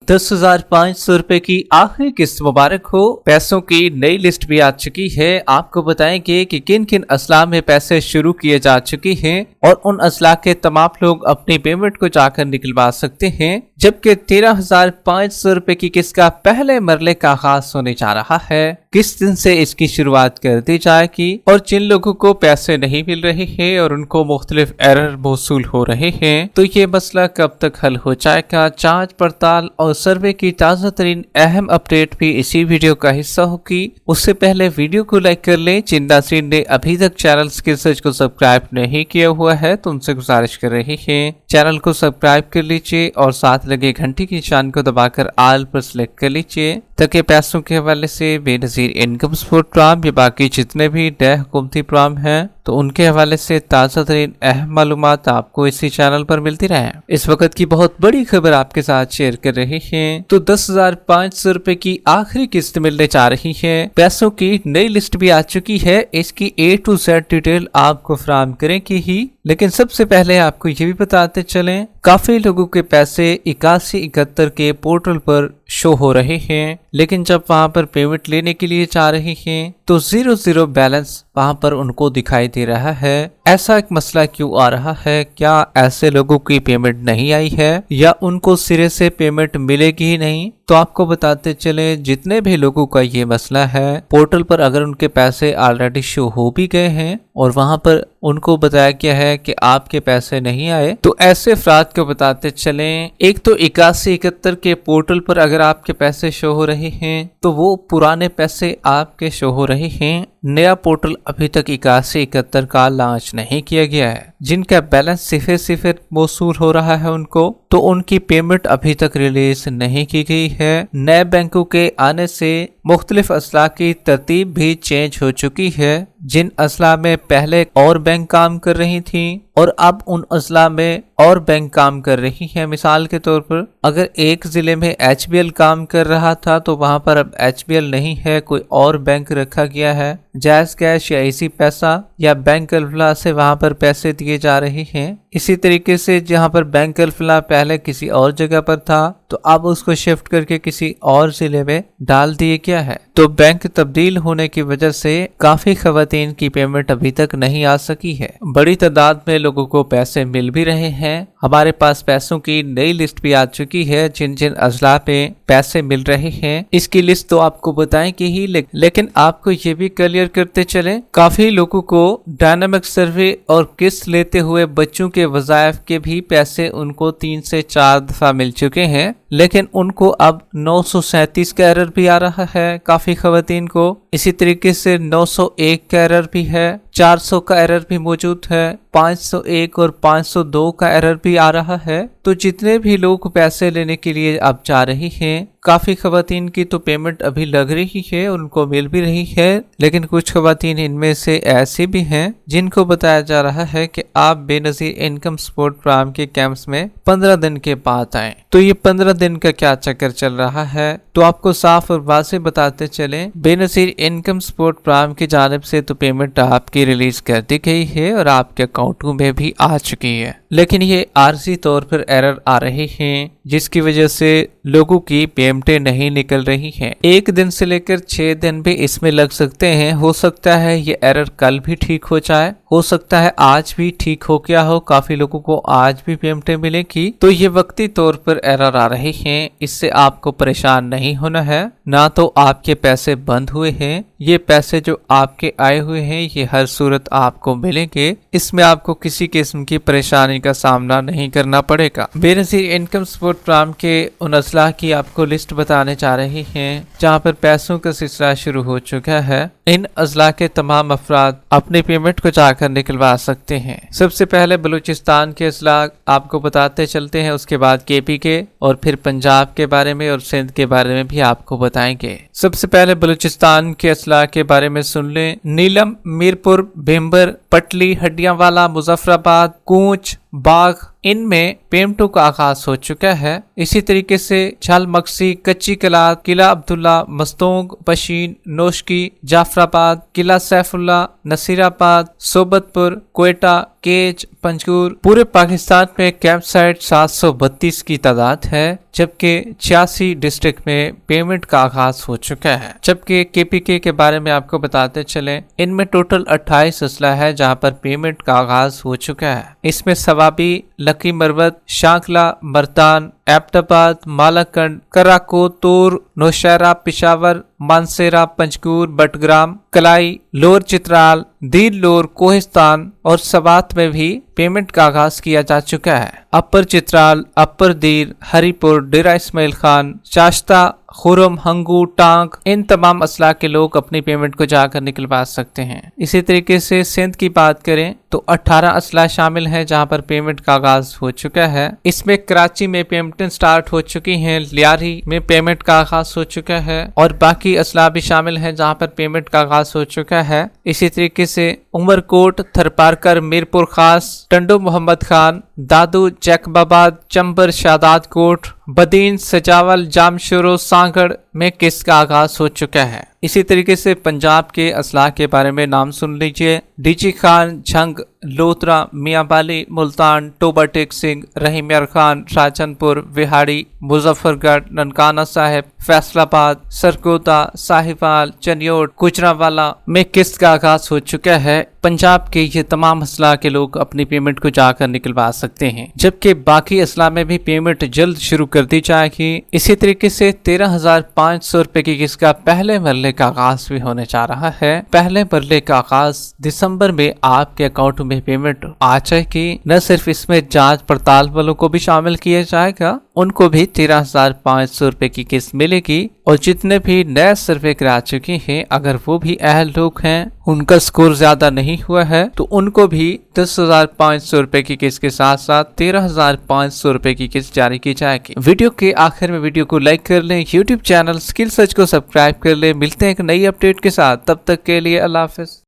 10,500 की आखिरी किस्त मुबारक हो। पैसों की नई लिस्ट भी आ चुकी है। आपको बताएंगे कि किन किन अजलाम में पैसे शुरू किए जा चुके हैं और उन अजला के तमाम लोग अपनी पेमेंट को जाकर निकलवा सकते हैं, जबकि 13,500 रुपए की किस्त का पहले मरले का आगाज होने जा रहा है। किस दिन से इसकी शुरुआत कर दी जाएगी और जिन लोगों को पैसे नहीं मिल रहे हैं और उनको मुख्तलिफ एरर मौसूल हो रहे हैं, तो ये मसला कब तक हल हो जाएगा। जांच पड़ताल और सर्वे की ताज़ा तरीन अहम अपडेट भी इसी वीडियो का हिस्सा होगी। उससे पहले वीडियो को लाइक कर लें। जिन नाज़रीन ने अभी तक चैनल स्किल सर्च को सब्सक्राइब नहीं किया हुआ है तो उनसे गुजारिश कर रहे हैं चैनल को सब्सक्राइब कर लीजिए और साथ लगे घंटी की निशान को दबाकर आल पर सिलेक्ट कर लीजिए, ताकि पैसों के हवाले से बेनज़ीर इनकम सपोर्ट प्रोग्राम या बाकी जितने भी नए हुकूमती प्रोग्राम हैं तो उनके हवाले से ताज़ा तरीन अहम मालूमात आपको इसी चैनल पर मिलती रहे। इस वक्त की बहुत बड़ी खबर आपके साथ शेयर कर रहे हैं। तो 10,500 रुपए की आखिरी किस्त मिलने जा रही है। पैसों की नई लिस्ट भी आ चुकी है। इसकी A to Z डिटेल आपको फराहम करेंगे ही, लेकिन सबसे पहले आपको ये भी बताते चलें, काफी लोगों के पैसे 8171 के पोर्टल पर शो हो रहे हैं, लेकिन जब वहां पर पेमेंट लेने के लिए जा रहे हैं तो 0 बैलेंस वहां पर उनको दिखाई दे रहा है। ऐसा एक मसला क्यों आ रहा है? क्या ऐसे लोगों की पेमेंट नहीं आई है या उनको सिरे से पेमेंट मिलेगी ही नहीं? तो आपको बताते चले, जितने भी लोगों का ये मसला है, पोर्टल पर अगर उनके पैसे ऑलरेडी शो हो भी गए हैं और वहां पर उनको बताया गया है कि आपके पैसे नहीं आए, तो ऐसे अफराद को बताते चलें, एक तो 8171 के पोर्टल पर अगर आपके पैसे शो हो रहे हैं तो वो पुराने पैसे आपके शो हो रहे हैं। नया पोर्टल अभी तक 8171 का लॉन्च नहीं किया गया है। जिनका बैलेंस सिफर मौसूल हो रहा है उनको, तो उनकी पेमेंट अभी तक रिलीज नहीं की गई है। नए बैंकों के आने से मुख्तलिफ असला की तरतीब भी चेंज हो चुकी है। जिन असला में पहले और बैंक काम कर रही थी और अब उन असला में और बैंक काम कर रही है। मिसाल के तौर पर अगर एक जिले में HBL काम कर रहा था तो वहां पर अब HBL नहीं है, कोई और बैंक रखा गया है। जायज कैश या इसी पैसा या बैंक अल्फला से वहां पर पैसे दिए जा रहे हैं। इसी तरीके से जहां पर बैंक अल्फला पहले किसी और जगह पर था तो अब उसको शिफ्ट करके किसी और जिले में डाल दिए गया है। तो बैंक तब्दील होने की वजह से काफी खवातीन की पेमेंट अभी तक नहीं आ सकी है। बड़ी तादाद में लोगों को पैसे मिल भी रहे हैं। हमारे पास पैसों की नई लिस्ट भी आ चुकी है, जिन जिन अजला पे पैसे मिल रहे हैं। इसकी लिस्ट तो आपको बताएंगे ही, लेकिन आपको ये भी क्लियर करते चलें, काफी लोगों को डायनामिक सर्वे और किस्त लेते हुए बच्चों के वज़ाइफ के भी पैसे उनको 3 से 4 दफा मिल चुके हैं, लेकिन उनको अब 937 का एरर भी आ रहा है काफी खवातीन को। इसी तरीके से 901 का एरर भी है, 400 का एरर भी मौजूद है, 501 और 502 का एरर भी आ रहा है। तो जितने भी लोग पैसे लेने के लिए अब जा रही हैं, काफी खवातीन की तो पेमेंट अभी लग रही है, उनको मिल भी रही है, लेकिन कुछ खवातीन इनमें से ऐसे भी हैं जिनको बताया जा रहा है कि आप बेनज़ीर इनकम सपोर्ट प्रोग्राम के कैंप्स में 15 दिन के बाद आए। तो ये 15 दिन का क्या चक्कर चल रहा है? तो आपको साफ और वाज़ेह बताते चले, बेनज़ीर इनकम सपोर्ट प्रोग्राम की जानिब से तो पेमेंट आपकी रिलीज कर दी गई है और आपके अकाउंटों में भी आ चुकी है, लेकिन ये आर्जी तौर पर एरर आ रहे हैं, जिसकी वजह से लोगों की पेमेंटें नहीं निकल रही हैं। 1 दिन से लेकर 6 दिन भी इसमें लग सकते हैं। हो सकता है ये एरर कल भी ठीक हो जाए, हो सकता है आज भी ठीक हो गया हो, काफी लोगों को आज भी पेमेंटें मिलेगी। तो ये वक्ती तौर पर एरर आ रहे हैं, इससे आपको परेशान नहीं होना है। ना तो आपके पैसे बंद हुए हैं, ये पैसे जो आपके आए हुए हैं ये हर सूरत आपको मिलेंगे। इसमें आपको किसी किस्म की परेशानी का सामना नहीं करना पड़ेगा। बेनज़ीर इनकम सपोर्ट प्रोग्राम के उन अजला की आपको लिस्ट बताने जा रहे हैं जहां पर पैसों का सिलसिला शुरू हो चुका है। इन अजला के तमाम अफराद अपनी पेमेंट को जाकर निकलवा सकते हैं। सबसे पहले बलूचिस्तान के अजला आपको बताते चलते हैं, उसके बाद KP के और फिर पंजाब के बारे में और सिंध के बारे में भी आपको बताएंगे। सबसे पहले बलूचिस्तान के अजला के बारे में सुन लें। नीलम, मीरपुर, भिम्बर, पटली, हड्डियांवाला, मुजफ्फराबाद, कूच, बाग, इनमें पेमेंटों का आगाज हो चुका है। इसी तरीके से झालमक्सी, कच्ची कलात, किला अब्दुल्ला, मस्तोंग, पशीन, नोशकी, जाफराबाद, किला सैफुल्ला, नसीराबाद, सोबतपुर, क्वेटा, केज, पंजगुर, पूरे पाकिस्तान में कैंप साइट 732 की तादाद है, जबकि 86 डिस्ट्रिक्ट में पेमेंट का आगाज हो चुका है। जबकि केपीके के बारे में आपको बताते चले, इनमें टोटल 28 अजला है जहां पर पेमेंट का आगाज हो चुका है। इसमें सवाबी, लकी मरवत, शांकला, मर्दान, एबटाबाद, मालाकंड, कराको, तोर, नौशहरा, पिशावर, मानसेरा, पंजगुर, बटग्राम, कलाई, लोअर चित्राल, दीन लोअर, कोहिस्तान और सवात में भी पेमेंट का आगाज किया जा चुका है। अपर चित्राल, अपर दीर, हरिपुर, डेरा इस्माइल खान, शाश्ता, खुरम, हंगू, टांग, इन तमाम असला के लोग अपनी पेमेंट को जाकर निकलवा सकते हैं। इसी तरीके से सिंध की बात करें तो 18 असला शामिल है जहां पर पेमेंट का आगाज हो चुका है। इसमें कराची में पेमेंट स्टार्ट हो चुकी हैं, लियारी में पेमेंट का आगाज हो चुका है और बाकी असला भी शामिल है जहां पर पेमेंट का आगाज हो चुका है। इसी तरीके से उमरकोट, थरपारकर, मीरपुर खास, टंडो मोहम्मद खान, दादू, जैकबाबाद, चंबर, शादात कोट, बदीन, सजावल, जामशुरो, सांगड़ में किस्त का आगाज हो चुका है। इसी तरीके से पंजाब के असलाह के बारे में नाम सुन लीजिए। डीजी खान, झंग, लोथरा, मियांबाली, मुल्तान, टोबा टेक सिंह, रहीम यार खान, राजनपुर, विहाड़ी, मुजफ्फरगढ़, ननकाना साहिब, फैसलाबाद, सरगोदा, साहिवाल, चनियोट, गुजरांवाला में किस्त का आगाज हो चुका है। पंजाब के ये तमाम असला के लोग अपनी पेमेंट को जाकर निकलवा सकते हैं, जबकि बाकी असला में भी पेमेंट जल्द शुरू कर दी जाएगी। इसी तरीके से 13,500 रुपए की किस्त का पहले मरले का आगाज भी होने जा रहा है। पहले मरले का आगाज दिसंबर में आपके अकाउंट में पेमेंट आ जाएगी। न सिर्फ इसमें जांच पड़ताल वालों को भी शामिल किया जाएगा, उनको भी 13,500 रुपए की किस्त मिलेगी और जितने भी नए सर्वे करा चुके हैं अगर वो भी अहल लोग हैं, उनका स्कोर ज्यादा नहीं हुआ है, तो उनको भी 10,500 रुपए की किस्त के साथ साथ 13,500 रुपए की किस्त जारी की जाएगी। वीडियो के आखिर में वीडियो को लाइक कर लें, यूट्यूब चैनल स्किल सर्च को सब्सक्राइब कर लें। मिलते हैं एक नई अपडेट के साथ, तब तक के लिए अल्लाह हाफिज।